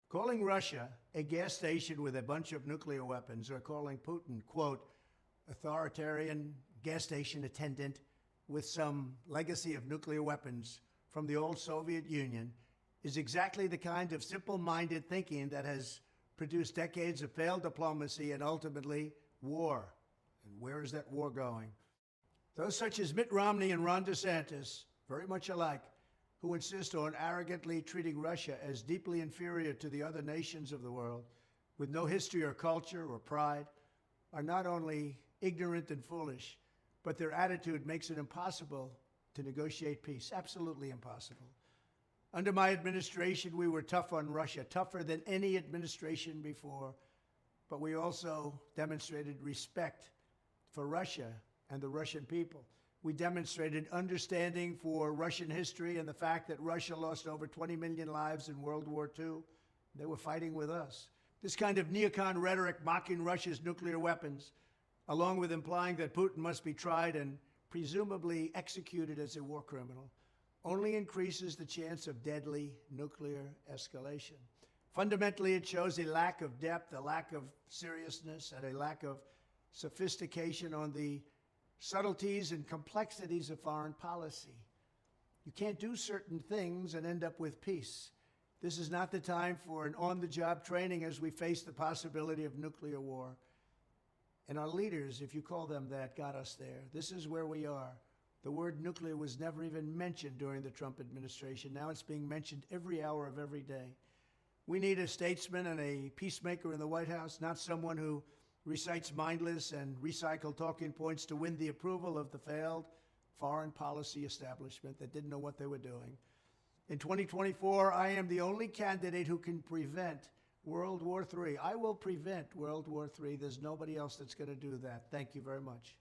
Calling Russia a gas station with a bunch of nuclear weapons, or calling Putin, quote, authoritarian gas station attendant with some legacy of nuclear weapons from the old Soviet Union, is exactly the kind of simple-minded thinking that has produced decades of failed diplomacy and ultimately war. And where is that war going? Those such as Mitt Romney and Ron DeSantis, very much alike, who insist on arrogantly treating Russia as deeply inferior to the other nations of the world, with no history or culture or pride, are not only ignorant and foolish, but their attitude makes it impossible to negotiate peace, absolutely impossible. Under my administration, we were tough on Russia, tougher than any administration before, but we also demonstrated respect for Russia and the Russian people. We demonstrated understanding for Russian history and the fact that Russia lost over 20 million lives in World War II. They were fighting with us. This kind of neocon rhetoric mocking Russia's nuclear weapons, along with implying that Putin must be tried and presumably executed as a war criminal, only increases the chance of deadly nuclear escalation. Fundamentally, it shows a lack of depth, a lack of seriousness, and a lack of sophistication on the subtleties and complexities of foreign policy. You can't do certain things and end up with peace. This is not the time for an on-the-job training as we face the possibility of nuclear war. And our leaders, if you call them that, got us there. This is where we are. The word nuclear was never even mentioned during the Trump administration. Now it's being mentioned every hour of every day. We need a statesman and a peacemaker in the White House, not someone who recites mindless and recycled talking points to win the approval of the failed foreign policy establishment that didn't know what they were doing. In 2024, I am the only candidate who can prevent World War III. I will prevent World War III. There's nobody else that's going to do that. Thank you very much.